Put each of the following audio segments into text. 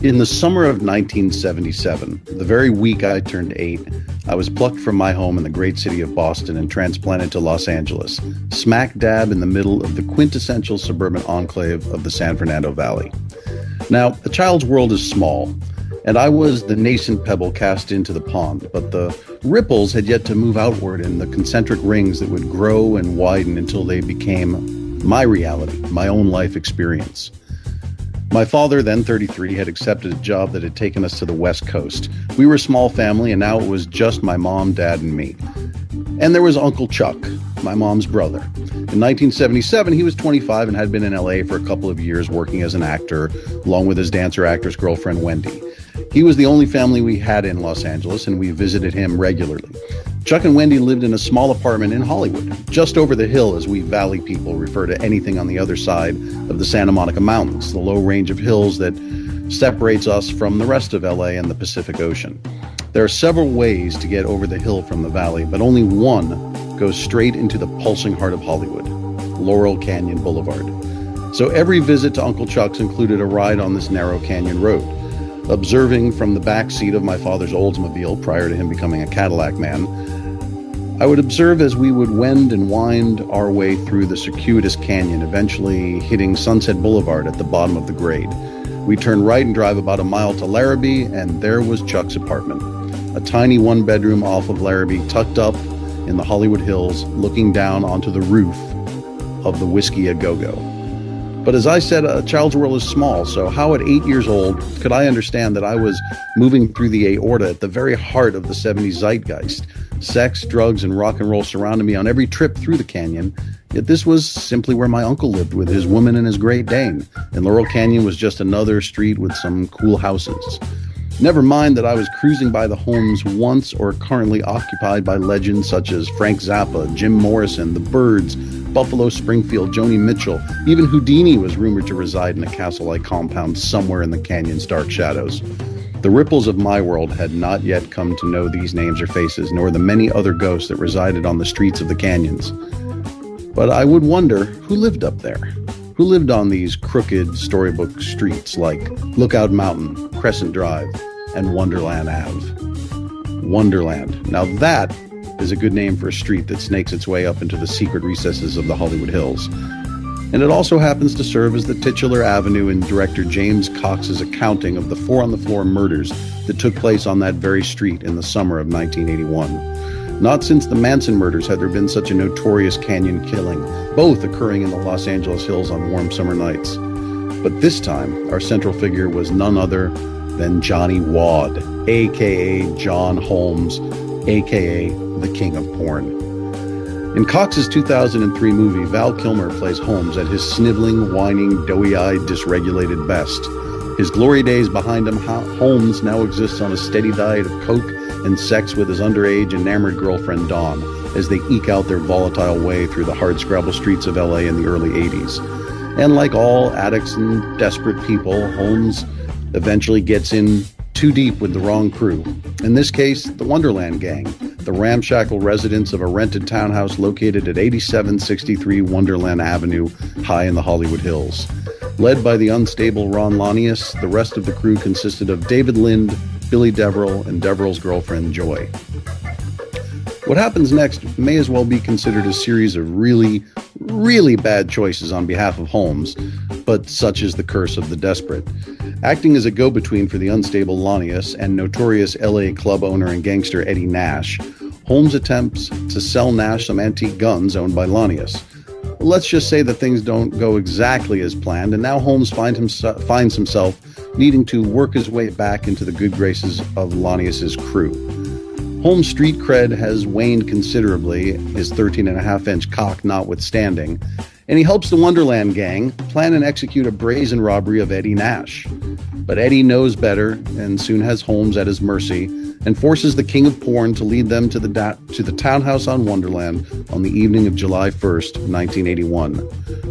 In the summer of 1977, the very week I turned 8, I was plucked from my home in the great city of Boston and transplanted to Los Angeles, smack dab in the middle of the quintessential suburban enclave of the San Fernando Valley. Now, a child's world is small, and I was the nascent pebble cast into the pond, but the ripples had yet to move outward in the concentric rings that would grow and widen until they became my reality, my own life experience. My father, then 33, had accepted a job that had taken us to the West Coast. We were a small family, and now it was just my mom, dad, and me. And there was Uncle Chuck, my mom's brother. In 1977, he was 25 and had been in LA for a couple of years working as an actor, along with his dancer-actress girlfriend, Wendy. He was the only family we had in Los Angeles, and we visited him regularly. Chuck and Wendy lived in a small apartment in Hollywood, just over the hill, as we Valley people refer to anything on the other side of the Santa Monica Mountains, the low range of hills that separates us from the rest of LA and the Pacific Ocean. There are several ways to get over the hill from the valley, but only one goes straight into the pulsing heart of Hollywood, Laurel Canyon Boulevard. So every visit to Uncle Chuck's included a ride on this narrow canyon road. Observing from the back seat of my father's Oldsmobile prior to him becoming a Cadillac man, I would observe as we would wend and wind our way through the circuitous canyon, eventually hitting Sunset Boulevard at the bottom of the grade. We'd turn right and drive about a mile to Larrabee, and there was Chuck's apartment, a tiny one-bedroom off of Larrabee, tucked up in the Hollywood Hills, looking down onto the roof of the Whiskey A Go-Go. But as I said, a child's world is small, so how at 8 years old could I understand that I was moving through the aorta at the very heart of the 70s zeitgeist? Sex, drugs, and rock and roll surrounded me on every trip through the canyon, yet this was simply where my uncle lived with his woman and his Great Dane, and Laurel Canyon was just another street with some cool houses. Never mind that I was cruising by the homes once or currently occupied by legends such as Frank Zappa, Jim Morrison, the Byrds, Buffalo Springfield, Joni Mitchell. Even Houdini was rumored to reside in a castle-like compound somewhere in the canyon's dark shadows. The ripples of my world had not yet come to know these names or faces, nor the many other ghosts that resided on the streets of the canyons. But I would wonder who lived up there. Who lived on these crooked storybook streets like Lookout Mountain, Crescent Drive, and Wonderland Ave. Wonderland. Now that is a good name for a street that snakes its way up into the secret recesses of the Hollywood Hills. And it also happens to serve as the titular avenue in director James Cox's accounting of the four-on-the-floor murders that took place on that very street in the summer of 1981. Not since the Manson murders had there been such a notorious canyon killing, both occurring in the Los Angeles hills on warm summer nights. But this time, our central figure was none other than Johnny Wad, a.k.a. John Holmes, a.k.a. the King of Porn. In Cox's 2003 movie, Val Kilmer plays Holmes at his sniveling, whining, doughy-eyed, dysregulated best. His glory days behind him, Holmes now exists on a steady diet of coke and sex with his underage, enamored girlfriend Dawn, as they eke out their volatile way through the hardscrabble streets of LA in the early 80s. And like all addicts and desperate people, Holmes eventually gets in too deep with the wrong crew. In this case, the Wonderland Gang, the ramshackle residents of a rented townhouse located at 8763 Wonderland Avenue, high in the Hollywood Hills. Led by the unstable Ron Lanius, the rest of the crew consisted of David Lind, Billy Deverell, and Deverell's girlfriend, Joy. What happens next may as well be considered a series of really, really bad choices on behalf of Holmes, but such is the curse of the desperate. Acting as a go-between for the unstable Lanius and notorious LA club owner and gangster Eddie Nash, Holmes attempts to sell Nash some antique guns owned by Lanius. Let's just say that things don't go exactly as planned, and now Holmes finds himself needing to work his way back into the good graces of Lanius's crew. Holmes' street cred has waned considerably, his 13.5-inch cock notwithstanding, and he helps the Wonderland Gang plan and execute a brazen robbery of Eddie Nash. But Eddie knows better and soon has Holmes at his mercy and forces the King of Porn to lead them to the townhouse on Wonderland on the evening of July 1st, 1981.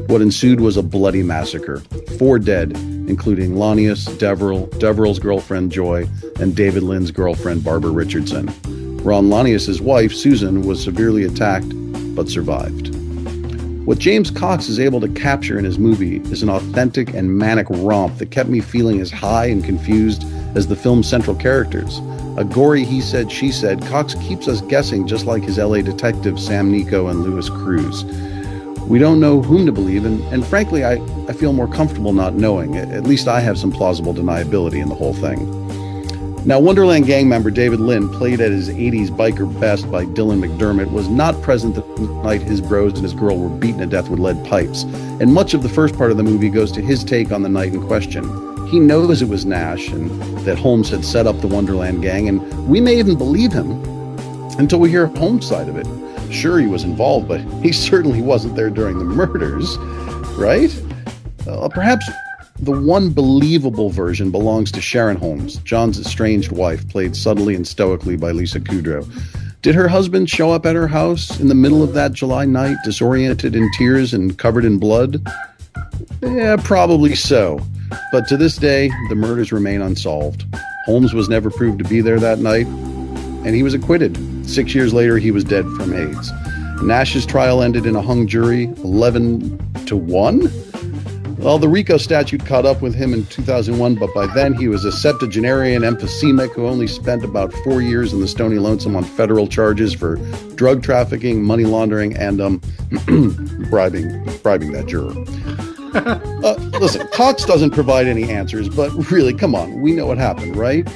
What ensued was a bloody massacre. 4 dead, including Lanius, Deverell's girlfriend Joy, and David Lynn's girlfriend Barbara Richardson. Ron Lanius' wife, Susan, was severely attacked but survived. What James Cox is able to capture in his movie is an authentic and manic romp that kept me feeling as high and confused as the film's central characters. A gory he said, she said, Cox keeps us guessing just like his LA detectives Sam Nico and Louis Cruz. We don't know whom to believe, and frankly, I feel more comfortable not knowing. At least I have some plausible deniability in the whole thing. Now, Wonderland gang member David Lynn, played at his 80s biker best by Dylan McDermott, was not present the night his bros and his girl were beaten to death with lead pipes, and much of the first part of the movie goes to his take on the night in question. He knows it was Nash and that Holmes had set up the Wonderland gang, and we may even believe him until we hear Holmes' side of it. Sure, he was involved, but he certainly wasn't there during the murders, right? Perhaps the one believable version belongs to Sharon Holmes, John's estranged wife, played subtly and stoically by Lisa Kudrow. Did her husband show up at her house in the middle of that July night, disoriented in tears and covered in blood? Yeah, probably so. But to this day, the murders remain unsolved. Holmes was never proved to be there that night, and he was acquitted. 6 years later, he was dead from AIDS. Nash's trial ended in a hung jury, 11-1. Well, the RICO statute caught up with him in 2001, but by then he was a septuagenarian emphysemic who only spent about 4 years in the Stony Lonesome on federal charges for drug trafficking, money laundering, and bribing that juror. Listen, Cox doesn't provide any answers, but really, come on, we know what happened, right?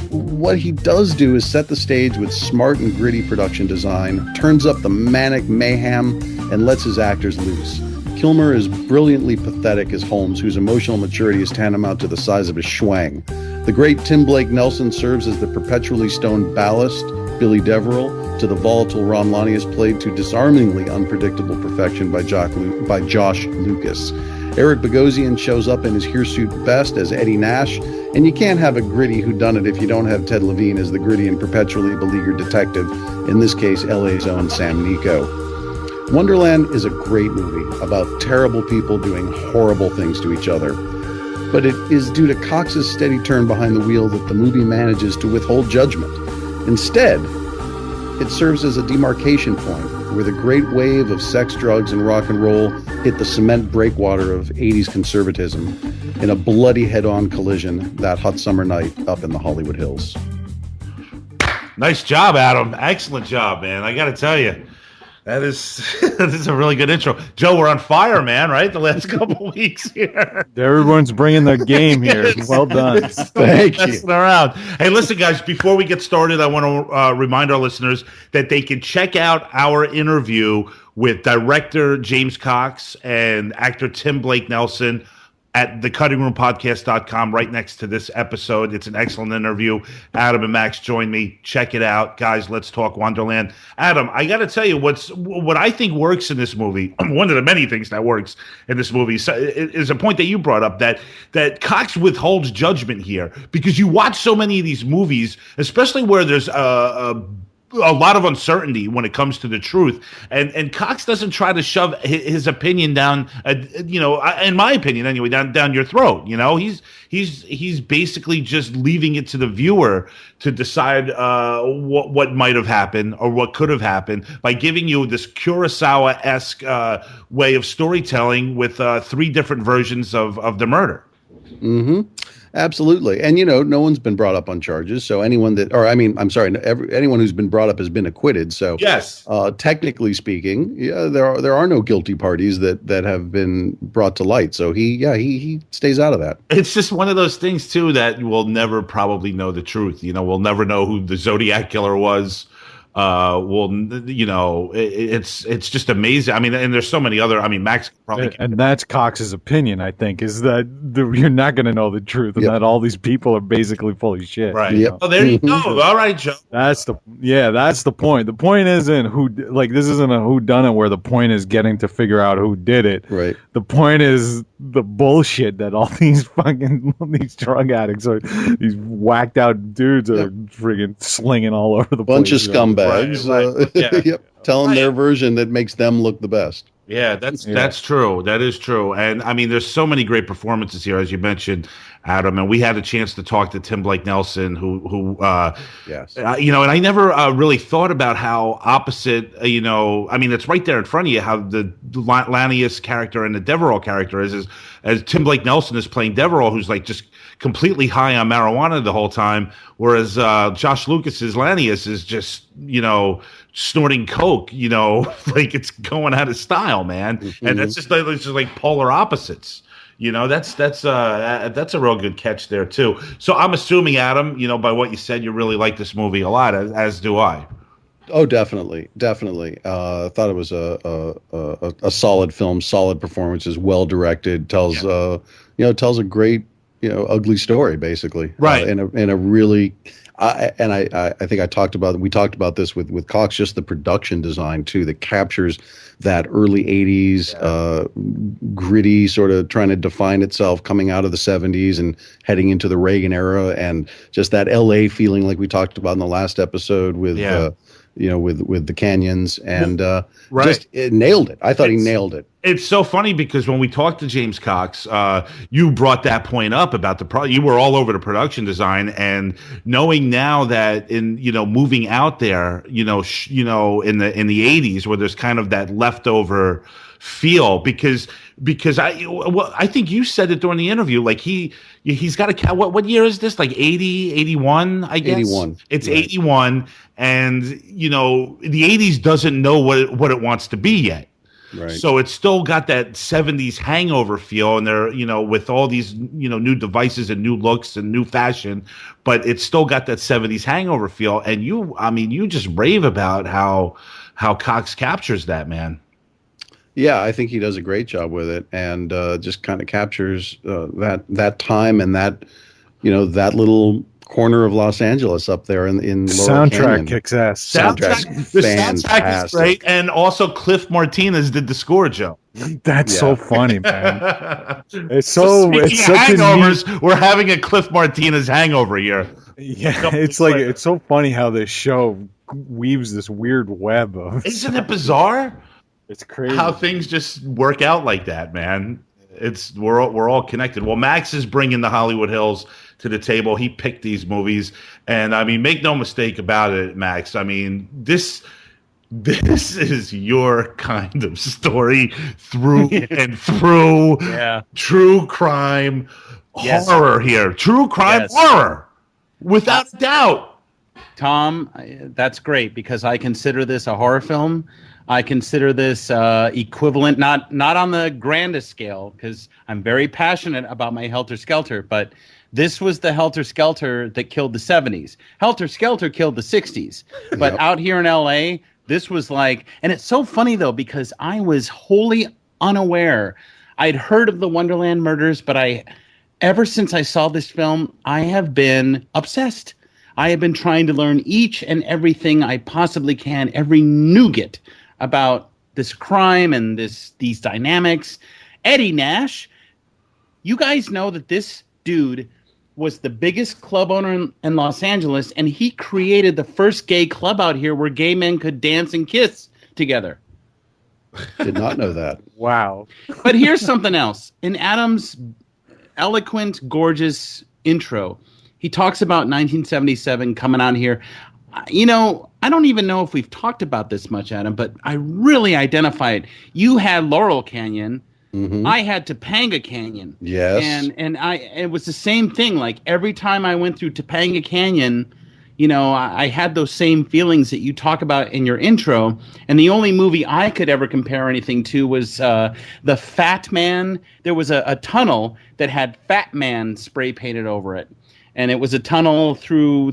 What he does do is set the stage with smart and gritty production design, turns up the manic mayhem, and lets his actors loose. Kilmer is brilliantly pathetic as Holmes, whose emotional maturity is tantamount to the size of his schwang. The great Tim Blake Nelson serves as the perpetually stoned ballast, Billy Deverell, to the volatile Ron Lanius, played to disarmingly unpredictable perfection by Josh Lucas. Eric Bogosian shows up in his hirsute best as Eddie Nash, and you can't have a gritty whodunit if you don't have Ted Levine as the gritty and perpetually beleaguered detective, in this case LA's own Sam Nico. Wonderland is a great movie about terrible people doing horrible things to each other. But it is due to Cox's steady turn behind the wheel that the movie manages to withhold judgment. Instead, it serves as a demarcation point where the great wave of sex, drugs, and rock and roll hit the cement breakwater of 80s conservatism in a bloody head-on collision that hot summer night up in the Hollywood Hills. Nice job, Adam. Excellent job, man. I got to tell you. That is a really good intro. Joe, we're on fire, man, right? The last couple of weeks here. Everyone's bringing their game here. Well done. Thank you. Around. Hey, listen, guys, before we get started, I want to remind our listeners that they can check out our interview with director James Cox and actor Tim Blake Nelson at thecuttingroompodcast.com, right next to this episode. It's an excellent interview. Adam and Max join me. Check it out. Guys, let's talk Wonderland. Adam, I got to tell you, what I think works in this movie, one of the many things that works in this movie, is a point that you brought up, that Cox withholds judgment here, because you watch so many of these movies, especially where there's a lot of uncertainty when it comes to the truth, and Cox doesn't try to shove his opinion down, in my opinion anyway, down your throat. You know, he's basically just leaving it to the viewer to decide what might have happened or what could have happened by giving you this Kurosawa-esque way of storytelling with three different versions of the murder. Mm-hmm. Absolutely. And, no one's been brought up on charges. So anyone anyone who's been brought up has been acquitted. So yes, technically speaking, there are no guilty parties that have been brought to light. So he stays out of that. It's just one of those things, too, that we'll never probably know the truth. We'll never know who the Zodiac killer was. It's just amazing. I mean, and there's so many other. I mean, Max probably, and that's Cox's opinion. I think is that you're not going to know the truth, and that all these people are basically full of shit. Right. Yep. Oh, there you go. All right, Joe. That's the point. The point isn't this isn't a whodunit where the point is getting to figure out who did it. Right. The point is the bullshit that all these these drug addicts or these whacked out dudes are friggin' slinging all over the bunch place. Bunch of scumbags. Right. Yep. Tell them their version that makes them look the best. Yeah, that's true. That is true. And I mean, there's so many great performances here, as you mentioned, Adam. And we had a chance to talk to Tim Blake Nelson, Yes. and I never really thought about how opposite, I mean, it's right there in front of you how the Lanius character and the Devereaux character is as Tim Blake Nelson is playing Devereaux, who's like just completely high on marijuana the whole time, whereas Josh Lucas's Lanius is just, snorting coke, like it's going out of style, man. Mm-hmm. And that's just like polar opposites. That's a real good catch there too. So I'm assuming, Adam, by what you said, you really like this movie a lot, as do I. Oh, definitely. I thought it was a solid film, solid performances, well directed, tells a great, ugly story, basically. Right. In a really, I think we talked about this with Cox, just the production design too, that captures that early 80s gritty sort of trying to define itself coming out of the 70s and heading into the Reagan era, and just that LA feeling like we talked about in the last episode with with the canyons, and right. Just it nailed it. I thought he nailed it. It's so funny because when we talked to James Cox, you brought that point up about you were all over the production design, and knowing now that in moving out there, in the 80s where there's kind of that leftover feel, because I think you said it during the interview, like he's got a what year is this, like 80, 81, I guess 81. It's right. 81, and the 80s doesn't know what it wants to be yet. Right. So it's still got that 70s hangover feel, and they're, with all these, new devices and new looks and new fashion, but it's still got that 70s hangover feel. And you just rave about how Cox captures that, man. Yeah, I think he does a great job with it, and just kind of captures that time and that, that little corner of Los Angeles up there in Laurel soundtrack Canyon. Kicks ass. The soundtrack is great, and also Cliff Martinez did the score, Joe. That's so funny, man. It's so it's such hangovers. We're having a Cliff Martinez hangover here. Yeah, it's so funny how this show weaves this weird web of. Isn't it bizarre? It's crazy how things just work out like that, man. We're all connected. Well, Max is bringing the Hollywood Hills to the table. He picked these movies, and I mean, make no mistake about it, Max. I mean, this is your kind of story through and through. Yeah. True crime horror here. True crime horror, without a doubt. Tom, that's great, because I consider this a horror film. I consider this equivalent, not on the grandest scale, because I'm very passionate about my Helter Skelter, but this was the Helter Skelter that killed the 70s. Helter Skelter killed the 60s. But out here in LA, this was like, and it's so funny though, because I was wholly unaware. I'd heard of the Wonderland murders, but ever since I saw this film, I have been obsessed. I have been trying to learn each and everything I possibly can, every nougat about this crime and these dynamics. Eddie Nash, you guys know that this dude was the biggest club owner in Los Angeles, and he created the first gay club out here where gay men could dance and kiss together. Did not know that. Wow. But here's something else. In Adam's eloquent, gorgeous intro, he talks about 1977 coming out here. I don't even know if we've talked about this much, Adam, but I really identify it. You had Laurel Canyon. Mm-hmm. I had Topanga Canyon. Yes. And it was the same thing. Like every time I went through Topanga Canyon, I had those same feelings that you talk about in your intro. And the only movie I could ever compare anything to was the Fat Man. There was a tunnel that had Fat Man spray painted over it. And it was a tunnel through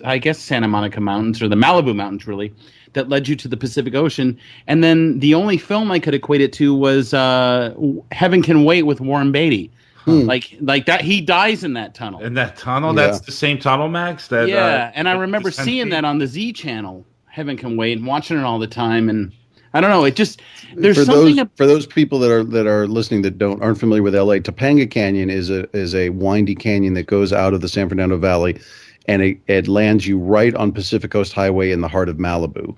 I guess Santa Monica Mountains, or the Malibu Mountains, really, that led you to the Pacific Ocean. And then the only film I could equate it to was Heaven Can Wait with Warren Beatty. Like that, he dies in that tunnel. In that tunnel? Yeah. That's the same tunnel, Max? And I remember seeing that on the Z channel, Heaven Can Wait, and watching it all the time. And I don't know, it just there's for something for those people that are listening that aren't familiar with LA. Topanga Canyon is a windy canyon that goes out of the San Fernando Valley. and it lands you right on Pacific Coast Highway in the heart of Malibu.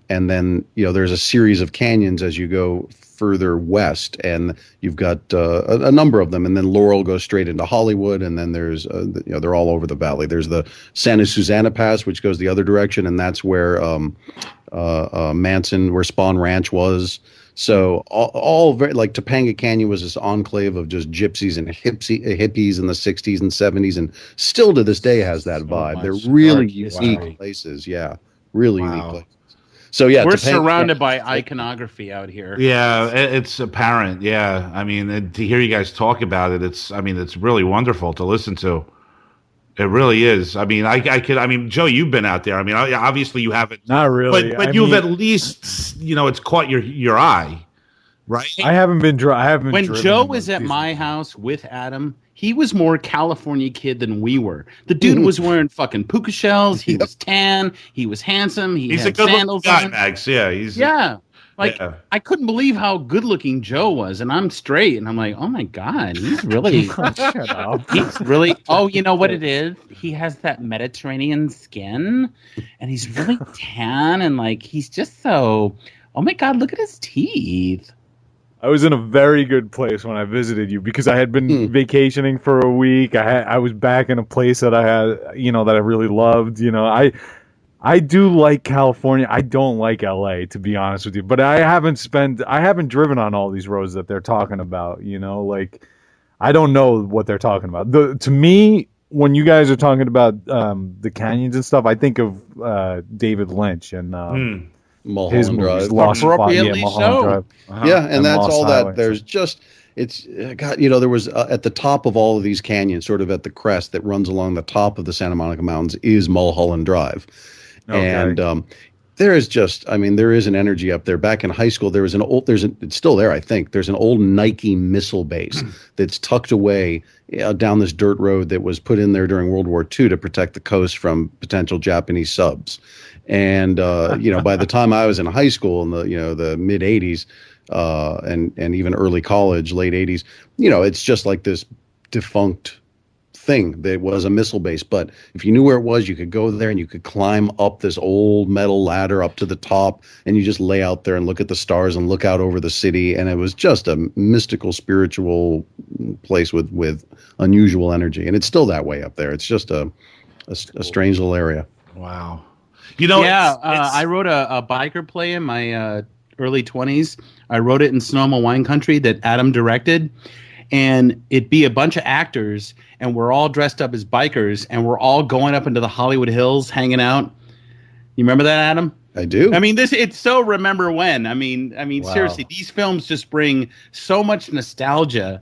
And then, there's a series of canyons as you go further west, and you've got a number of them. And then Laurel goes straight into Hollywood, and then there's, they're all over the valley. There's the Santa Susana Pass, which goes the other direction, and that's where Manson, where Spawn Ranch was. So all very, like, Topanga Canyon was this enclave of just gypsies and hippies in the 60s and 70s, and still to this day has that vibe. They're really unique places. Yeah, really unique places. So yeah, we're surrounded by iconography out here. Yeah, it's apparent. Yeah, I mean, to hear you guys talk about it, it's really wonderful to listen to. It really is. I mean, I mean, Joe, you've been out there. I mean, obviously you haven't. Not really. But you've at least, it's caught your eye, right? I haven't been. When Joe was at my house with Adam, he was more California kid than we were. The dude was wearing fucking puka shells. He was tan. He was handsome. He's a good-looking guy, Max. Yeah, I couldn't believe how good-looking Joe was, and I'm straight, and I'm like, oh my god, he's really, Shut up. he's really. Oh, you know what it is? He has that Mediterranean skin, and he's really tan, and like he's just so. Oh my god, look at his teeth. I was in a very good place when I visited you because I had been vacationing for a week. I was back in a place that I had, that I really loved. I do like California. I don't like LA, to be honest with you. But I haven't driven on all these roads that they're talking about. Like I don't know what they're talking about. To me, when you guys are talking about the canyons and stuff, I think of David Lynch and. Mulholland Drive. Appropriately so. Yeah, and that's Lost all Highway. that. There's just, it's, God, there was at the top of all of these canyons, sort of at the crest that runs along the top of the Santa Monica Mountains, is Mulholland Drive. Okay. And there is just, there is an energy up there. Back in high school, it's still there, I think. There's an old Nike missile base that's tucked away down this dirt road that was put in there during World War II to protect the coast from potential Japanese subs. And by the time I was in high school in the mid 80s and even early college, late 80s, it's just like this defunct thing that was a missile base. But if you knew where it was, you could go there and you could climb up this old metal ladder up to the top, and you just lay out there and look at the stars and look out over the city. And it was just a mystical, spiritual place with unusual energy. And it's still that way up there. It's just a strange little area. Wow. I wrote a biker play in my early 20s. I wrote it in Sonoma Wine Country that Adam directed, and it'd be a bunch of actors, and we're all dressed up as bikers, and we're all going up into the Hollywood Hills, hanging out. You remember that, Adam? I do. I mean, it's so remember when. I mean, Wow. Seriously, these films just bring so much nostalgia,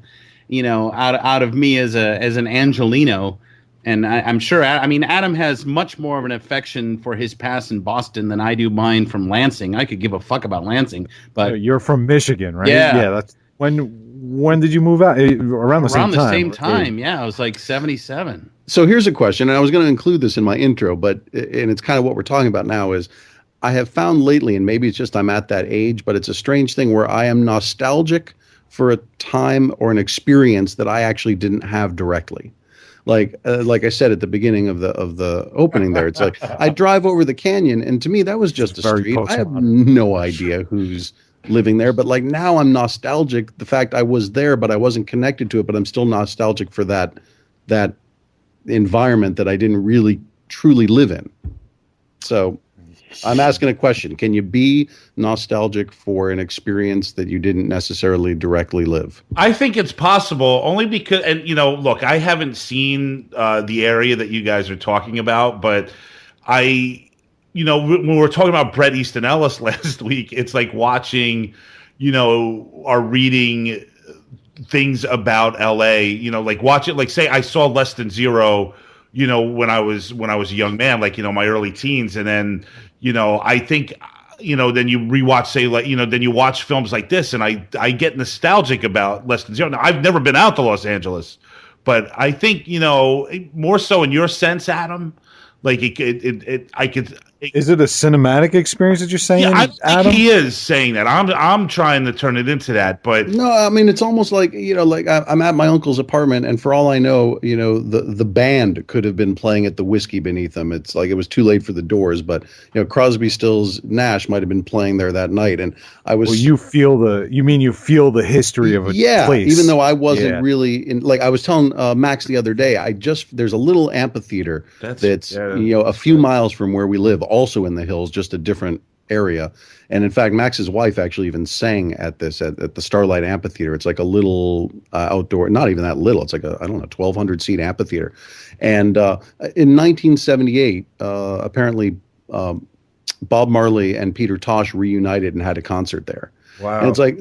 out of me as an Angelino. And I'm sure, Adam has much more of an affection for his past in Boston than I do mine from Lansing. I could give a fuck about Lansing, but You're from Michigan, right? Yeah. That's when did you move out? Around the same time. Yeah, it was like 77. So here's a question, and I was going to include this in my intro, and it's kind of what we're talking about now is I have found lately, and maybe it's just I'm at that age, but it's a strange thing where I am nostalgic for a time or an experience that I actually didn't have directly. Like I said at the beginning of the opening there, it's like I drive over the canyon, and to me that was just a street. I have no idea who's living there, but like now I'm nostalgic. The fact I was there, but I wasn't connected to it, but I'm still nostalgic for that environment that I didn't really truly live in. So I'm asking a question. Can you be nostalgic for an experience that you didn't necessarily directly live? I think it's possible, only because, and look, I haven't seen the area that you guys are talking about, but when we were talking about Bret Easton Ellis last week, it's like watching, or reading things about LA, like watch it, like say I saw Less Than Zero, when I was a young man, like, my early teens. And then, I think, then you rewatch, say, like, then you watch films like this, and I get nostalgic about Less Than Zero. Now, I've never been out to Los Angeles, but I think, more so in your sense, Adam, like I could Is it a cinematic experience that you're saying, Yeah, I don't think Adam? he is saying that. I'm trying to turn it into that, but No, I mean it's almost like like I'm at my uncle's apartment, and for all I know, the band could have been playing at the Whiskey Beneath them. It's like it was too late for the Doors, but Crosby, Stills, Nash might have been playing there that night, and I was. Well, you feel the history of a place, even though I wasn't really in. Like I was telling Max the other day, there's a little amphitheater that's a few miles from where we live, also in the hills, just a different area. And in fact, Max's wife actually even sang at the Starlight Amphitheater. It's like a little outdoor, not even that little. It's like I don't know, 1,200 seat amphitheater. And in 1978, apparently Bob Marley and Peter Tosh reunited and had a concert there. Wow. And it's like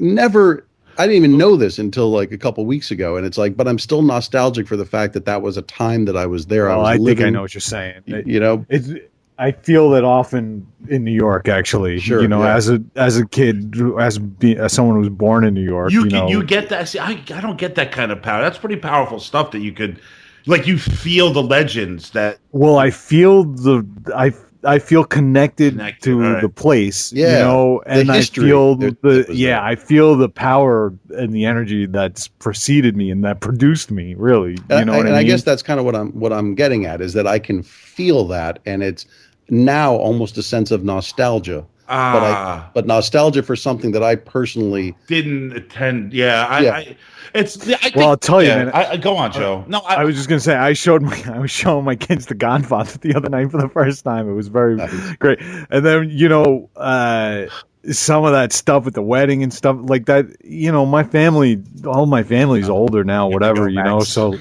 I didn't even know this until like a couple weeks ago. And it's like, but I'm still nostalgic for the fact that was a time that I was there. Well, I think I know what you're saying. I feel that often in New York, actually. Sure, as a kid, as someone who was born in New York, you get that. See, I don't get that kind of power. That's pretty powerful stuff that you could, like, you feel the legends that. Well, I feel I feel connected to the place, and I feel I feel the power and the energy that's preceded me and that produced me. Really, what I mean? I guess that's kind of what I'm getting at, is that I can feel that, and it's now almost a sense of nostalgia. But nostalgia for something that I personally didn't attend. I'll tell you, man. Go on, Joe. No, I was just gonna say I was showing my kids The Godfather the other night for the first time. It was very great. And then some of that stuff at the wedding and stuff like that. All my family's older now, whatever. So.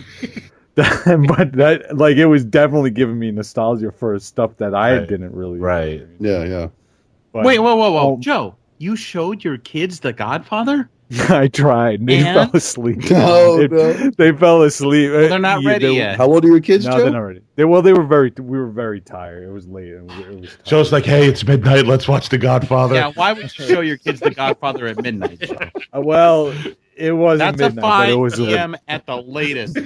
But that, like, it was definitely giving me nostalgia for stuff that I didn't really. Right. Yeah. But, wait, whoa. Joe, you showed your kids The Godfather? I tried. They fell asleep. No. They fell asleep. Well, they're not ready yet. How old are your kids, No, Joe? they're not ready. We were very tired. It was late. It was Joe's like, hey, it's midnight. Let's watch The Godfather. Yeah, why would you show your kids The Godfather at midnight, Joe? Well, it wasn't That's midnight, a 5 but it was p.m. at the latest.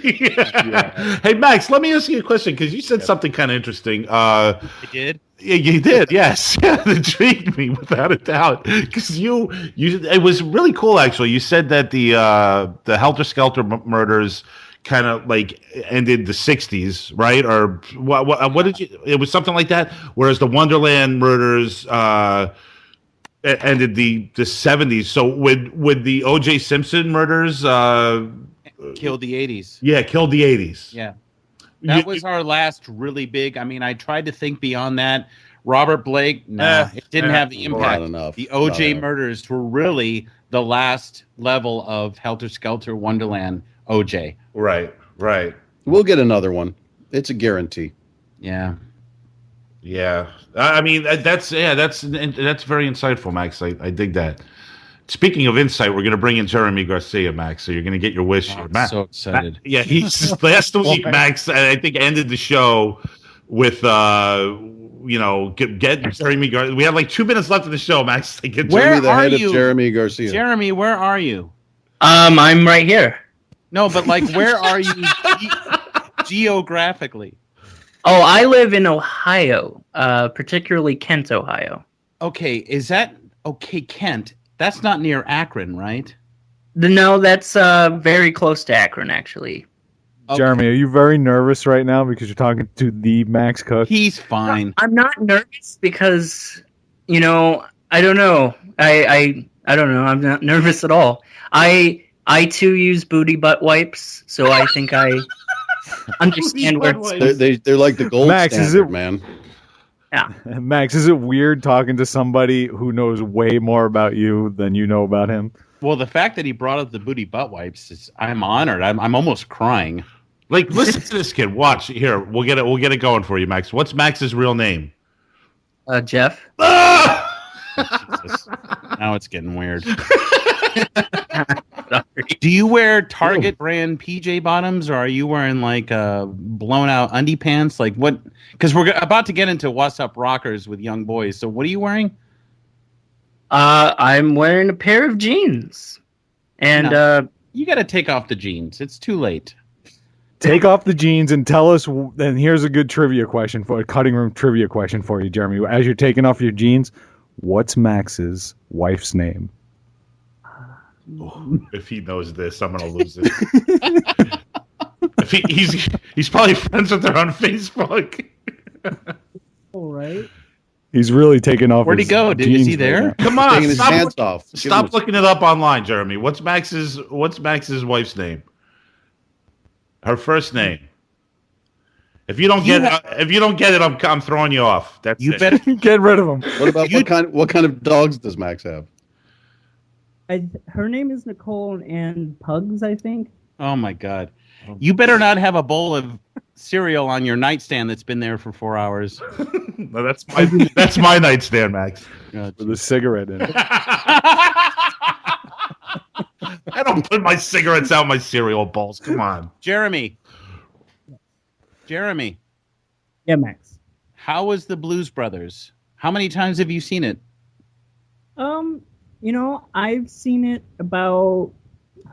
Hey, Max, let me ask you a question, because you said something kind of interesting. I did? Yeah, you did, yes. It intrigued me without a doubt, because it was really cool, actually. You said that the Helter Skelter murders kind of like ended the 60s, right? Or what did you? It was something like that. Whereas the Wonderland murders ended the 70s. So would the O.J. Simpson murders killed the 80s? Yeah, killed the 80s. Yeah. That was our last really big. I mean, I tried to think beyond that. Robert Blake, it didn't have the impact. The OJ murders were really the last level of Helter Skelter Wonderland OJ. Right. We'll get another one. It's a guarantee. Yeah. I mean, that's very insightful, Max. I dig that. Speaking of insight, we're going to bring in Jeremy Garcia, Max. So you're going to get your wish here. I'm so excited. He's last week, Max, I think ended the show with, get Jeremy Garcia. We have like 2 minutes left of the show, Max. Get Where the are head you? of Jeremy Garcia. Jeremy, where are you? I'm right here. No, but like, where are you geographically? Oh, I live in Ohio, particularly Kent, Ohio. Okay, Kent? That's not near Akron, right? No, that's very close to Akron, actually. Okay. Jeremy, are you very nervous right now because you're talking to the Max Cook? He's fine. I'm not nervous because, I don't know. I don't know. I'm not nervous at all. I too use booty butt wipes, so I think I understand where They're like the gold Max, standard, man. Yeah. Max, is it weird talking to somebody who knows way more about you than you know about him? Well, the fact that he brought up the booty butt wipes I'm honored. I'm almost crying. Like, listen to this kid. Watch here. We'll get it going for you, Max. What's Max's real name? Jeff. Jesus. Now it's getting weird. Do you wear Target brand PJ bottoms, or are you wearing like blown out undie pants? Like what? Because we're about to get into What's Up Rockers with young boys. So what are you wearing? I'm wearing a pair of jeans, and you got to take off the jeans. It's too late. Take off the jeans and tell us. And here's a good cutting room trivia question for you, Jeremy. As you're taking off your jeans, what's Max's wife's name? If he knows this, I'm gonna lose it. He's probably friends with her on Facebook. All right. He's really taking off. Where'd he go? Is he there? Right Come on, Taking his hands off. Stop looking it up online, Jeremy. What's Max's wife's name? Her first name. If you don't get it, I'm throwing you off. That's You it. better Get rid of him. What about what kind of dogs does Max have? Her name is Nicole and Pugs, I think. Oh my God! You better not have a bowl of cereal on your nightstand that's been there for 4 hours. No, that's my nightstand, Max. God. With a cigarette in it. I don't put my cigarettes out my cereal bowls. Come on. Jeremy, Yeah, Max. how was the Blues Brothers? How many times have you seen it? I've seen it about.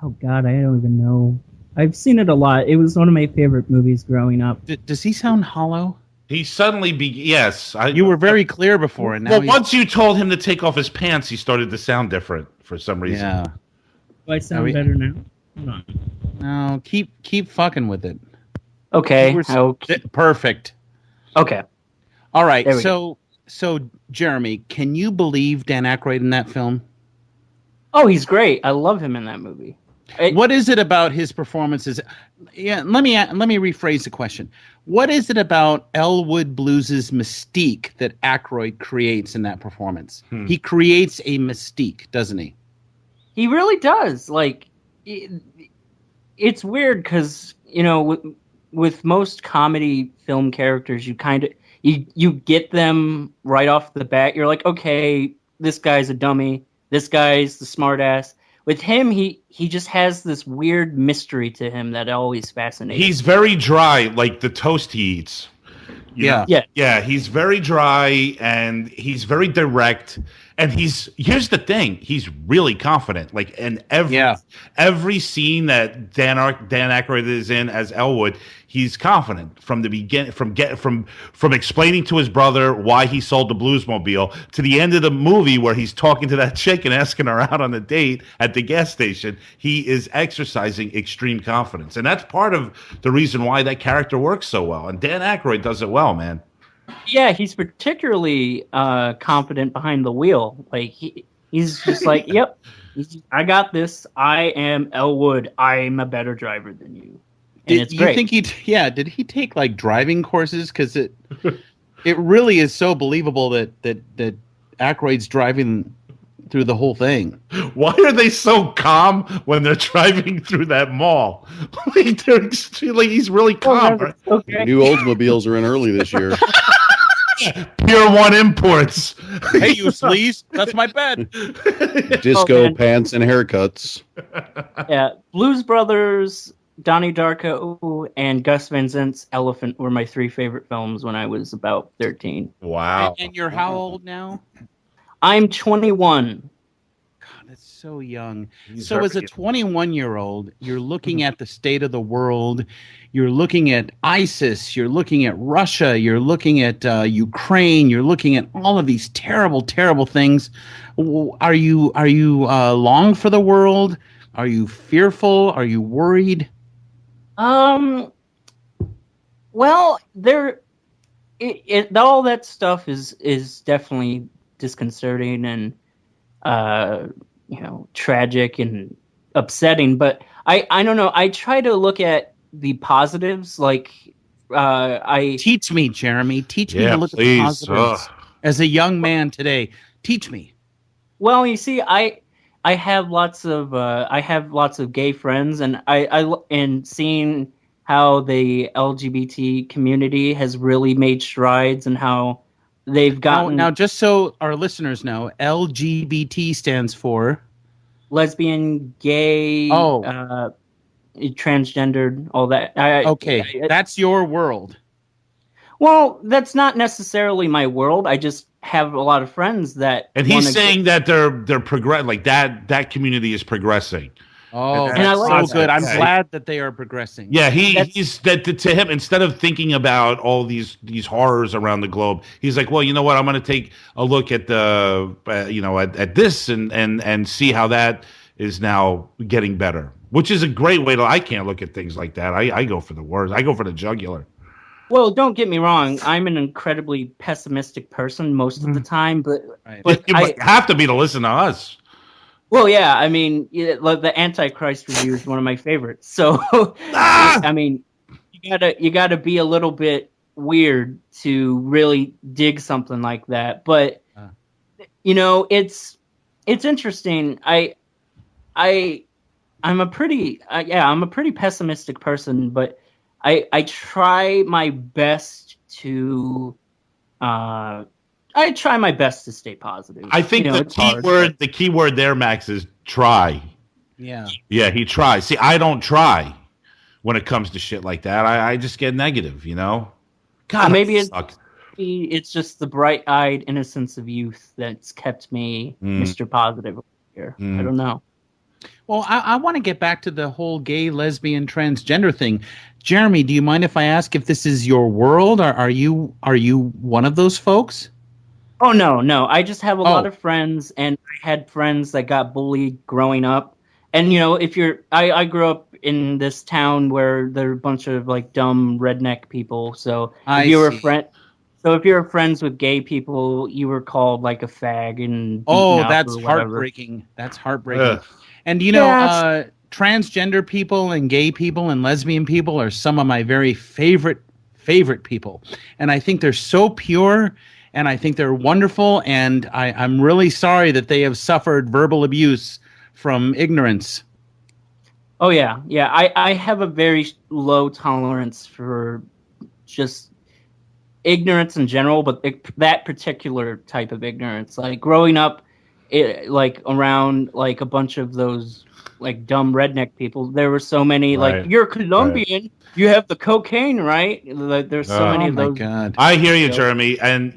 Oh God, I don't even know. I've seen it a lot. It was one of my favorite movies growing up. Does he sound hollow? He suddenly yes. You were very clear before, and now Well, once you told him to take off his pants, he started to sound different for some reason. yeah. Do I sound better now? Hold on. No, keep fucking with it. Okay. You were perfect. Okay. All right. There we So Jeremy, can you believe Dan Aykroyd in that film? Oh, he's great. I love him in that movie. What is it about his performances? Yeah, let me rephrase the question. What is it about Elwood Blues' mystique that Aykroyd creates in that performance? He creates a mystique, doesn't he? He really does. Like, it's weird because with most comedy film characters, you kind of you get them right off the bat. You're like, okay, this guy's a dummy. This guy's the smartass. With him, he just has this weird mystery to him that always fascinates. He's very dry, like the toast he eats. You know? Yeah. He's very dry and he's very direct. And here's the thing, he's really confident. Like in every scene that Dan Aykroyd is in as Elwood, he's confident from the beginning, from explaining to his brother why he sold the Bluesmobile to the end of the movie where he's talking to that chick and asking her out on a date at the gas station. He is exercising extreme confidence, and that's part of the reason why that character works so well. And Dan Aykroyd does it well, man. Yeah, he's particularly confident behind the wheel. Like he's just like, "Yep, I got this. I am Elwood. I'm a better driver than you." And it's great. Did he take like driving courses? Because it really is so believable that Aykroyd's driving through the whole thing. Why are they so calm when they're driving through that mall? Like he's really calm. Right? Okay. New Oldsmobiles are in early this year. Pier 1 Imports. Hey, you sleaze! That's my bed. Disco pants and haircuts. Yeah, Blues Brothers, Donnie Darko, and Gus Van Sant's Elephant were my three favorite films when I was about 13. Wow. And you're how old now? I'm 21. God, that's so young. He's So as a 21-year-old, you're looking at the state of the world. You're looking at ISIS. You're looking at Russia. You're looking at Ukraine. You're looking at all of these terrible, terrible things. Are you long for the world? Are you fearful? Are you worried? Well, all that stuff is definitely disconcerting and tragic and upsetting. But I don't know. I try to look at the positives. Like Teach me, Jeremy. Teach me to look at the positives. As a young man today, teach me. Well, you see, I have lots of gay friends, and and seeing how the LGBT community has really made strides and how they've gotten now just so our listeners know, LGBT stands for lesbian, gay, transgendered, all that. That's your world. Well, that's not necessarily my world. I just have a lot of friends that. And he's saying that they're progress, like that community is progressing. Oh, And I that's like so good. I'm that. glad that they are progressing. Yeah, he's that to him, instead of thinking about all these horrors around the globe, he's like, well, you know what? I'm going to take a look at the at this and see how that is now getting better, which is a great way to. I can't look at things like that. I go for the worst. I go for the jugular. Well, don't get me wrong. I'm an incredibly pessimistic person most of the time, but Right. but You I have to be to listen to us. well, yeah. I mean, like the Antichrist review is one of my favorites. So, Ah! I mean, you gotta be a little bit weird to really dig something like that. But it's interesting. I'm a pretty I'm a pretty pessimistic person, but I try my best to I try my best to stay positive. I think it's hard. the key word there, Max, is try. Yeah. Yeah, he tries. See, I don't try when it comes to shit like that. I just get negative, God, Well, maybe suck. it's just the bright-eyed innocence of youth that's kept me Mr. Positive here. I don't know. Well, I want to get back to the whole gay, lesbian, transgender thing. Jeremy, do you mind if I ask if this is your world? Are you one of those folks? Oh no! I just have a lot of friends, and I had friends that got bullied growing up. And I grew up in this town where there are a bunch of like dumb redneck people. So if you were friends with gay people, you were called like a fag and beaten up That's or whatever. heartbreaking. That's heartbreaking. Ugh. And transgender people and gay people and lesbian people are some of my very favorite people. And I think they're so pure, and I think they're wonderful. And I'm really sorry that they have suffered verbal abuse from ignorance. Oh yeah. I have a very low tolerance for just ignorance in general, but that particular type of ignorance. Like growing up, around like a bunch of those like dumb redneck people, there were so many like, you're Colombian, you have the cocaine, right? Like, there's so many of those. Oh my God! I hear you, Jeremy, and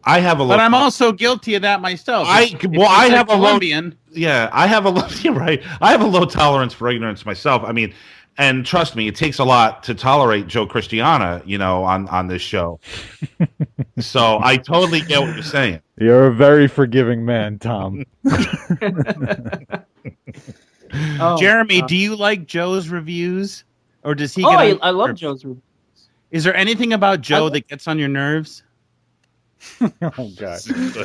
I have a. But I'm also guilty of that myself. I have a Colombian. I have a low. You're right. I have a low tolerance for ignorance myself. I mean, and trust me, it takes a lot to tolerate Joe Christiana, on this show. So I totally get what you're saying. You're a very forgiving man, Tom. Jeremy, do you like Joe's reviews, or does he? I love Joe's reviews. Is there anything about Joe that gets on your nerves? Oh God!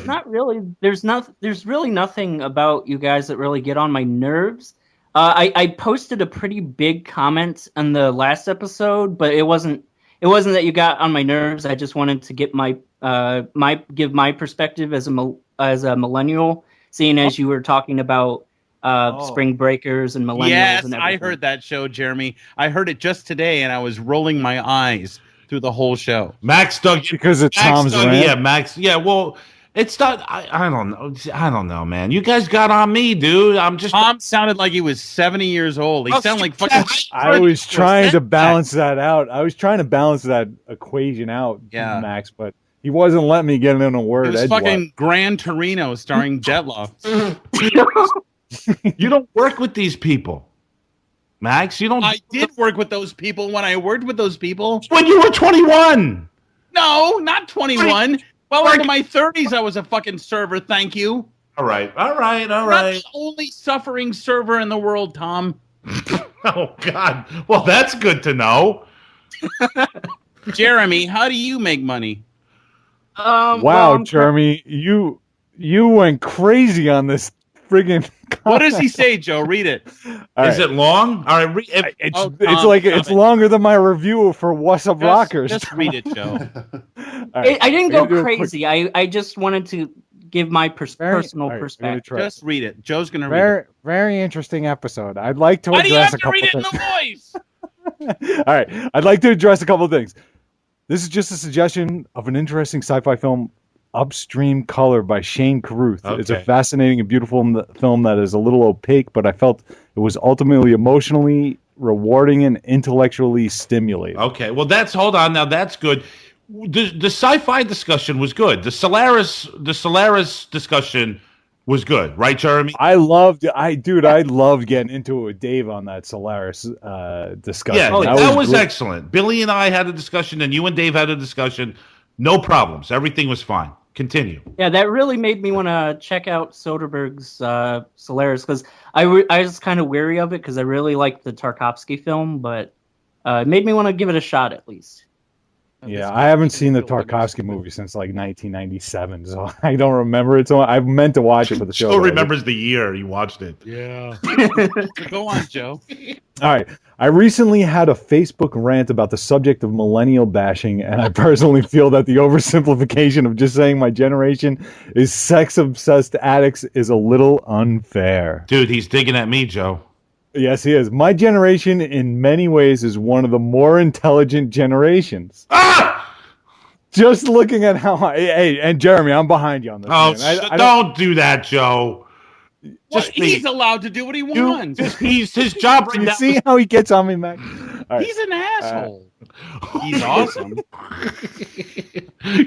Not really. There's really nothing about you guys that really get on my nerves. I posted a pretty big comment on the last episode, but it wasn't that you got on my nerves. I just wanted to get give my perspective as a millennial, seeing as you were talking about spring breakers and millennials. Yes, and I heard that show, Jeremy. I heard it just today, and I was rolling my eyes through the whole show. Max dug because of Tom's rant. Yeah, Max. Yeah, well, it's not. I don't know. I don't know, man. You guys got on me, dude. Tom sounded like he was 70 years old. He sounded like fucking. I was trying to balance that out. I was trying to balance that equation out, Max, but he wasn't letting me get in a word. It was fucking Gran Torino starring Jetloff. You don't work with these people, Max. You don't. I did work with those people when I worked with those people. When you were 21. No, not 21. Well, into my 30s, I was a fucking server. Thank you. All right. Not the only suffering server in the world, Tom. Oh God. Well, that's good to know. Jeremy, how do you make money? Wow, Jeremy, you went crazy on this friggin' comment. What does he say, Joe? Read it. Is it long? All right. It's longer than my review for What's Up Rockers. Just read it, Joe. Right. I didn't go crazy. I just wanted to give my personal perspective. Just read it. Joe's going to read it. Very interesting episode. I'd like to Why do you address have a to couple read it things. in the voice? All right. I'd like to address a couple of things. This is just a suggestion of an interesting sci-fi film, Upstream Color by Shane Carruth. Okay. It's a fascinating and beautiful film that is a little opaque, but I felt it was ultimately emotionally rewarding and intellectually stimulating. Okay, well, hold on now. That's good. The sci-fi discussion was good. The Solaris discussion was good, right, Jeremy? I loved getting into it with Dave on that Solaris discussion. Yeah, that was great. excellent. Billy and I had a discussion, and you and Dave had a discussion. No problems. Everything was fine. Continue. Yeah, that really made me want to check out Soderbergh's Solaris, because I was kind of weary of it because I really liked the Tarkovsky film, but it made me want to give it a shot at least. Yeah, I haven't seen the Tarkovsky movie since like 1997, so I don't remember it. So I meant to watch it for the show. Joe remembers the year you watched it. Yeah. Go on, Joe. All right. I recently had a Facebook rant about the subject of millennial bashing, and I personally feel that the oversimplification of just saying my generation is sex-obsessed addicts is a little unfair. Dude, he's digging at me, Joe. Yes, he is. My generation, in many ways, is one of the more intelligent generations. Ah! Just looking at how hey, and Jeremy, I'm behind you on this. Oh, I don't do that, Joe. He's allowed to do what he wants. He's his job right you now. see how he gets on me, Mac? Right. He's an asshole. He's awesome.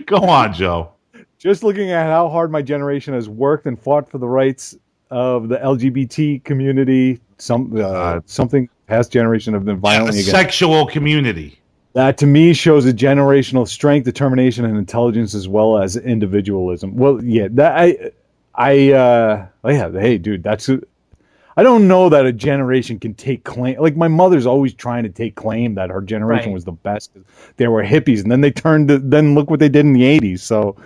Go on, Joe. Just looking at how hard my generation has worked and fought for the rights of the LGBT community, something past generation have been violently against. Sexual community. That to me shows a generational strength, determination, and intelligence as well as individualism. Well, yeah, hey, dude, I don't know that a generation can take claim. Like my mother's always trying to take claim that her generation was the best. They were hippies, and then then look what they did in the 80s. So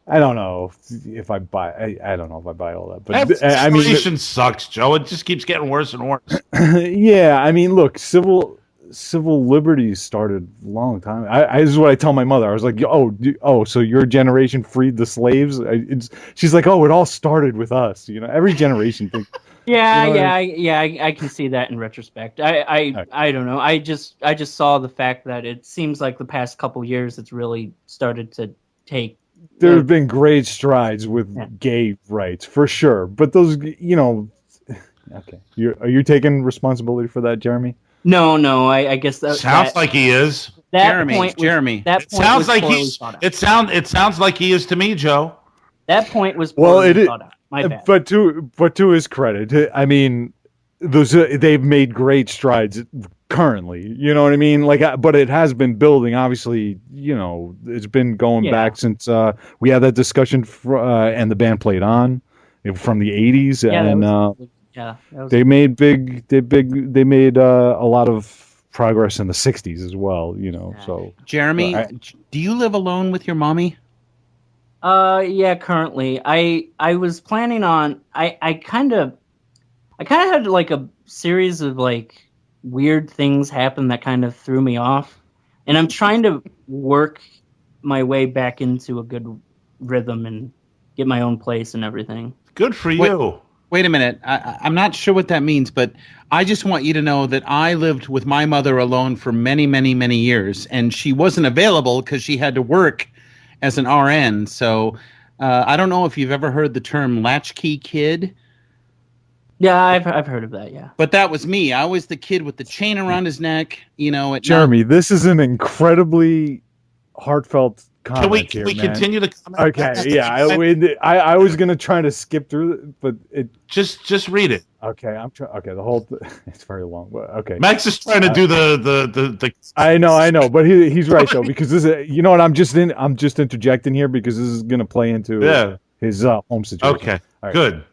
I don't know if I buy. I don't know if I buy all that. But I mean, generation sucks, Joe. It just keeps getting worse and worse. Yeah, I mean, look, civil liberties started a long time. This is what I tell my mother. I was like, so your generation freed the slaves? She's like, oh, it all started with us. You know, every generation thinks. I can see that in retrospect. I don't know. I just saw the fact that it seems like the past couple years it's really started to take. There have been great strides with gay rights for sure, but those, okay. Are you taking responsibility for that, Jeremy? No. I guess that sounds like he is. Jeremy. That point sounds like he's. It sounds like he is to me, Joe. That point was poorly thought out. My bad. But to his credit, I mean, they've made great strides currently. You know what I mean? But it has been building. Obviously, it's been going back since we had that discussion and the band played on from the 80s, they made a lot of progress in the 60s as well. So Jeremy, do you live alone with your mommy? Yeah, currently. I was planning on I kind of had like a series of like weird things happen that kind of threw me off, and I'm trying to work my way back into a good rhythm and get my own place and everything. Good for you. Wait a minute. I'm not sure what that means, but I just want you to know that I lived with my mother alone for many, many, many years, and she wasn't available because she had to work as an RN. So I don't know if you've ever heard the term latchkey kid. Yeah, I've heard of that, yeah. But that was me. I was the kid with the chain around his neck, Jeremy, this is an incredibly heartfoot comment. Can we continue the comment? Okay, yeah. I was going to try to skip through it, but it... Just read it. Okay, I'm trying. Okay, the whole... It's very long, but okay. Max is trying to do the... I know, but he's right, though, because this is... You know what, I'm just interjecting here because this is going to play into his home situation. Okay, right. Good.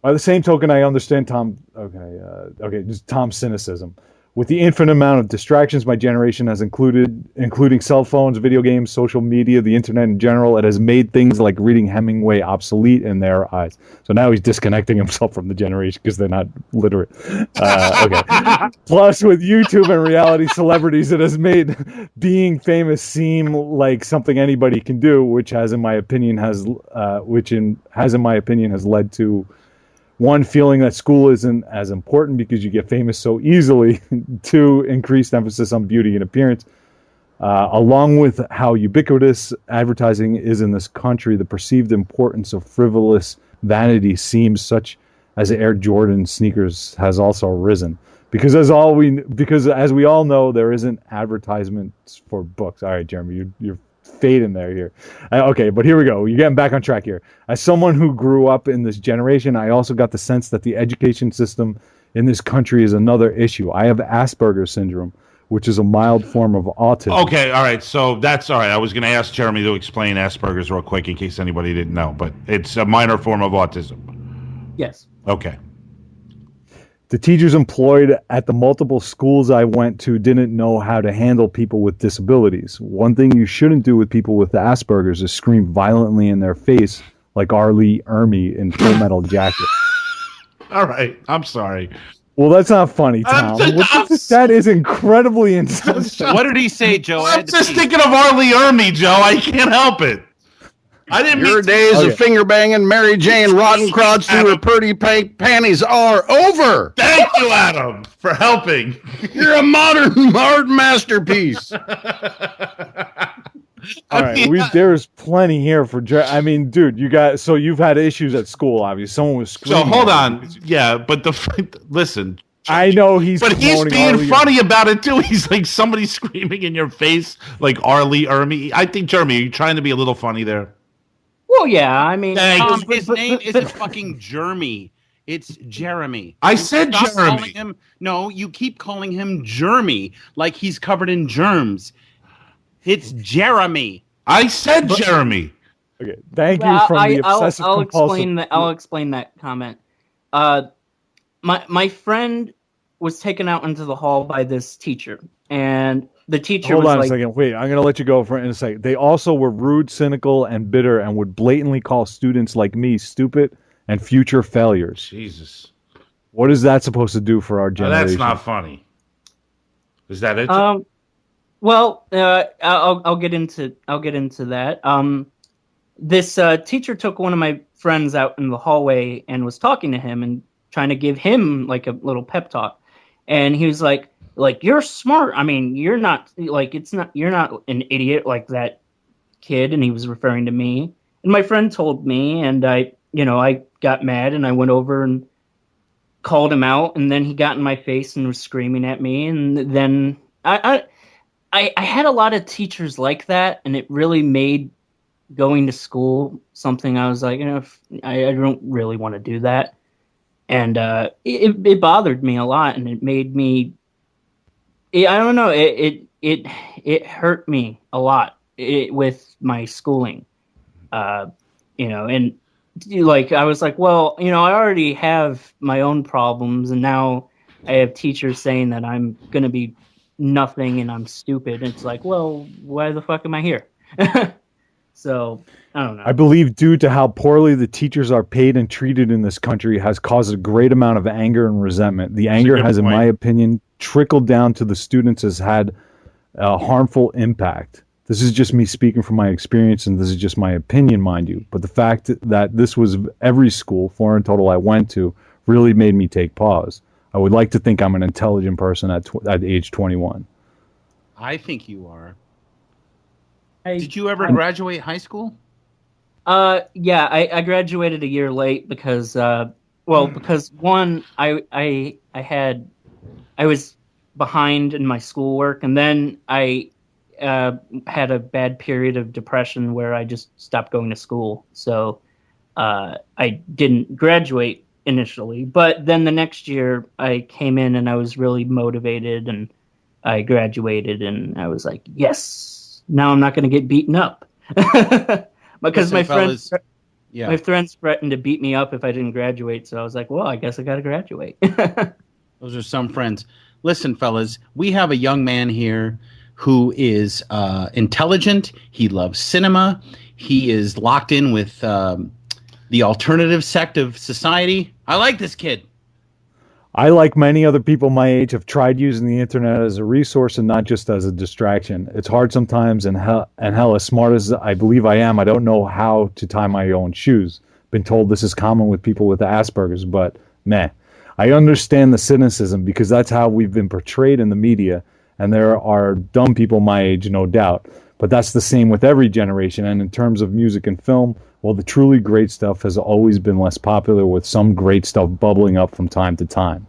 By the same token, I understand just Tom's cynicism. With the infinite amount of distractions my generation has including cell phones, video games, social media, the internet in general, it has made things like reading Hemingway obsolete in their eyes. So now he's disconnecting himself from the generation because they're not literate. Okay. Plus, with YouTube and reality celebrities, it has made being famous seem like something anybody can do, which in my opinion has led to one, feeling that school isn't as important because you get famous so easily. Two, increased emphasis on beauty and appearance. Along with how ubiquitous advertising is in this country, the perceived importance of frivolous vanity seems such as Air Jordan sneakers has also risen. Because as we all know, there isn't advertisements for books. All right, Jeremy, you're fading there here. Okay, but here we go. You're getting back on track here. As someone who grew up in this generation, I also got the sense that the education system in this country is another issue. I have Asperger's syndrome, which is a mild form of autism. Okay, all right. So that's all right. I was going to ask Jeremy to explain Asperger's real quick in case anybody didn't know, but it's a minor form of autism. Yes. Okay. The teachers employed at the multiple schools I went to didn't know how to handle people with disabilities. One thing you shouldn't do with people with Asperger's is scream violently in their face like R. Lee Ermey in Full Metal Jacket. All right. I'm sorry. Well, that's not funny, Tom. That is incredibly insensitive. What did he say, Joe? I'm just thinking of R. Lee Ermey, Joe. I can't help it. I didn't Your days of finger banging Mary Jane Roddencrotch through her pretty pink panties are over. Thank you, Adam, for helping. You're a modern art masterpiece. All right, there's plenty here for. I mean, dude, you've had issues at school, obviously. Someone was screaming. So hold on, yeah, but listen. I know he's being funny about it too. He's like somebody screaming in your face, like R. Lee Ermey. I think, Jeremy, are you trying to be a little funny there? Well, yeah, I mean, his name isn't fucking Jeremy. It's Jeremy. I said Jeremy. No, you keep calling him Jeremy, like he's covered in germs. It's Jeremy. I said Jeremy. Okay, thank you from the obsessive compulsive. I'll explain that comment. My friend was taken out into the hall by this teacher, and the teacher Hold on a second. Wait, I'm going to let you go for in a second. They also were rude, cynical, and bitter, and would blatantly call students like me stupid and future failures. Jesus. What is that supposed to do for our generation? That's not funny. Is that it? Well, I'll get into that. This teacher took one of my friends out in the hallway and was talking to him and trying to give him like a little pep talk, and he was like you're smart. I mean, you're not you're not an idiot like that kid. And he was referring to me. And my friend told me, and I got mad and I went over and called him out. And then he got in my face and was screaming at me. And then I had a lot of teachers like that, and it really made going to school something I was like, I don't really want to do that. And it bothered me a lot, and it made me. I don't know. It hurt me a lot with my schooling, and I was like, well, I already have my own problems, and now I have teachers saying that I'm gonna be nothing and I'm stupid. It's like, well, why the fuck am I here? So I don't know. I believe due to how poorly the teachers are paid and treated in this country has caused a great amount of anger and resentment. The anger has, in my opinion, trickled down to the students, has had a harmful impact. This is just me speaking from my experience, and this is just my opinion, mind you. But the fact that this was every school, 4 in total I went to, really made me take pause. I would like to think I'm an intelligent person at age 21. I think you are. Did you ever graduate high school? Yeah, I graduated a year late because, because one, I was behind in my schoolwork, and then I had a bad period of depression where I just stopped going to school. So I didn't graduate initially, but then the next year I came in and I was really motivated, and I graduated, and I was like, yes. Now I'm not going to get beaten up because my friends threatened to beat me up if I didn't graduate. So I was like, well, I guess I got to graduate. Those are some friends. Listen, fellas, we have a young man here who is intelligent. He loves cinema. He is locked in with the alternative sect of society. I like this kid. I, like many other people my age, have tried using the internet as a resource and not just as a distraction. It's hard sometimes, and hell, as smart as I believe I am, I don't know how to tie my own shoes. Been told this is common with people with Asperger's, but meh. I understand the cynicism because that's how we've been portrayed in the media, and there are dumb people my age, no doubt. But that's the same with every generation, and in terms of music and film, well, the truly great stuff has always been less popular, with some great stuff bubbling up from time to time.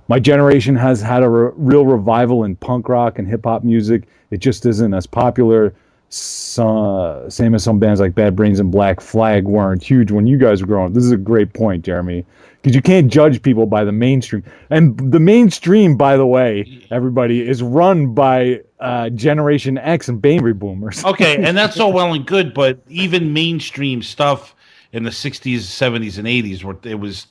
My generation has had a real revival in punk rock and hip-hop music. It just isn't as popular same as some bands like Bad Brains and Black Flag weren't huge when you guys were growing up. This is a great point, Jeremy, because you can't judge people by the mainstream. And the mainstream, by the way, everybody, is run by Generation X and baby boomers. Okay, and that's all well and good, but even mainstream stuff in the 60s, 70s, and 80s, where it was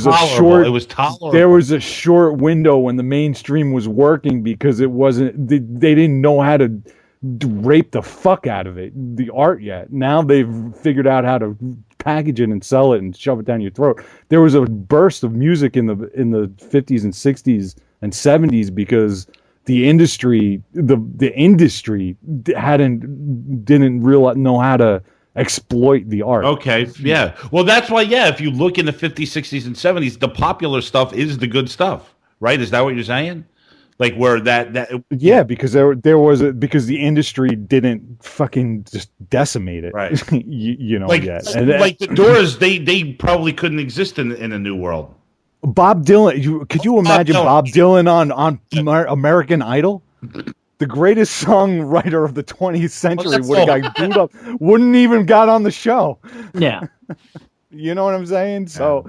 tolerable. There was a short window when the mainstream was working because it wasn't. They didn't know how to rape the fuck out of it, the art, yet. Now they've figured out how to package it and sell it and shove it down your throat. There was a burst of music in the 50s and 60s and 70s because the industry didn't realize know how to exploit the art. Okay, yeah. Well, that's why, yeah, if you look in the 50s, 60s, and 70s, the popular stuff is the good stuff, right? Is that what you're saying? Like where yeah, because because the industry didn't fucking just decimate it, right? you know, like, yet. Like the Doors, they probably couldn't exist in a new world. Bob Dylan, could you imagine Bob Dylan on American Idol? The greatest songwriter of the 20th century would have got booed up, wouldn't even got on the show. Yeah. You know what I'm saying? So,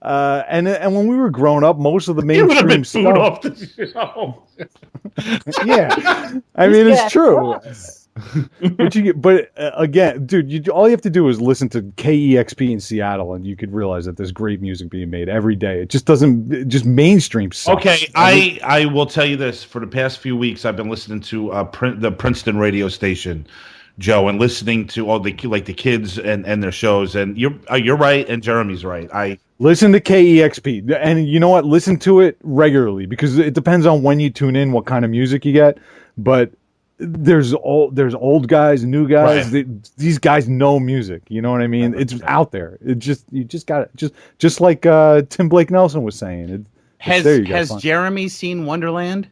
and when we were growing up, most of the mainstream stuff. Off the show. Yeah, I mean it's true. But again, dude, all you have to do is listen to KEXP in Seattle, and you could realize that there's great music being made every day. It just doesn't. Just mainstream sucks. Okay, I will tell you this. For the past few weeks, I've been listening to the Princeton radio station, Joe, and listening to all the kids and their shows. And you're right, and Jeremy's right. I listen to KEXP, and you know what? Listen to it regularly because it depends on when you tune in, what kind of music you get. But there's old guys, new guys. Right. These guys know music. You know what I mean? It's out there. You just got it. Just like Tim Blake Nelson was saying. Has Jeremy seen Wonderland?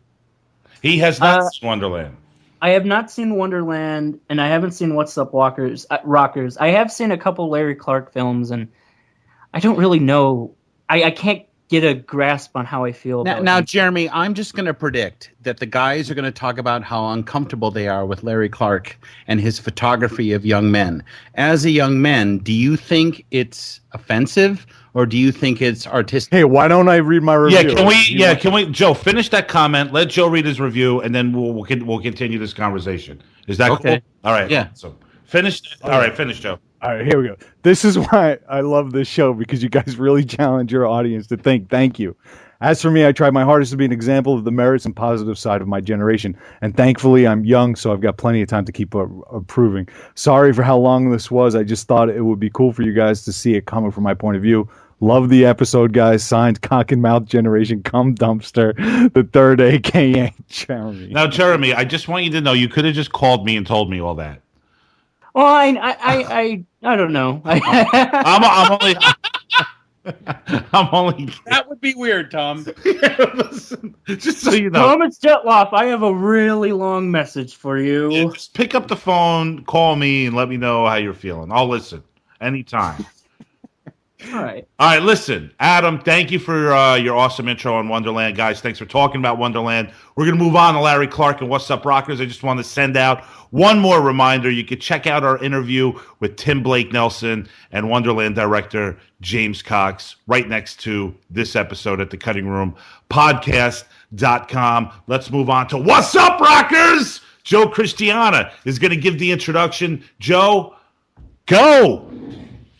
He has not seen Wonderland. I have not seen Wonderland, and I haven't seen What's Up Rockers. I have seen a couple Larry Clark films, and I don't really know. I can't get a grasp on how I feel about now, Jeremy, I'm just going to predict that the guys are going to talk about how uncomfortable they are with Larry Clark and his photography of young men. As a young man, do you think it's offensive or do you think it's artistic? Hey, why don't I read my review? Can we, Joe, finish that comment? Let Joe read his review, and then we'll continue this conversation. Is that okay? Cool? All right. Yeah. So finish. All right, finish, Joe. All right, here we go. This is why I love this show, because you guys really challenge your audience to think. Thank you. As for me, I tried my hardest to be an example of the merits and positive side of my generation. And thankfully, I'm young, so I've got plenty of time to keep improving. Sorry for how long this was. I just thought it would be cool for you guys to see it coming from my point of view. Love the episode, guys. Signed, Cock and Mouth Generation, Cum Dumpster, the third AKA Jeremy. Now, Jeremy, I just want you to know you could have just called me and told me all that. Well, I don't know. I'm only. That would be weird, Tom. Listen, just so you know, Thomas Jetloff, I have a really long message for you. Yeah, just pick up the phone, call me, and let me know how you're feeling. I'll listen anytime. All right. Listen, Adam, thank you for your awesome intro on Wonderland. Guys, thanks for talking about Wonderland. We're going to move on to Larry Clark and What's Up Rockers. I just want to send out one more reminder. You can check out our interview with Tim Blake Nelson and Wonderland director James Cox right next to this episode at the Cutting Room Podcast.com. Let's move on to What's Up Rockers. Joe Christiana is going to give the introduction. Joe, go.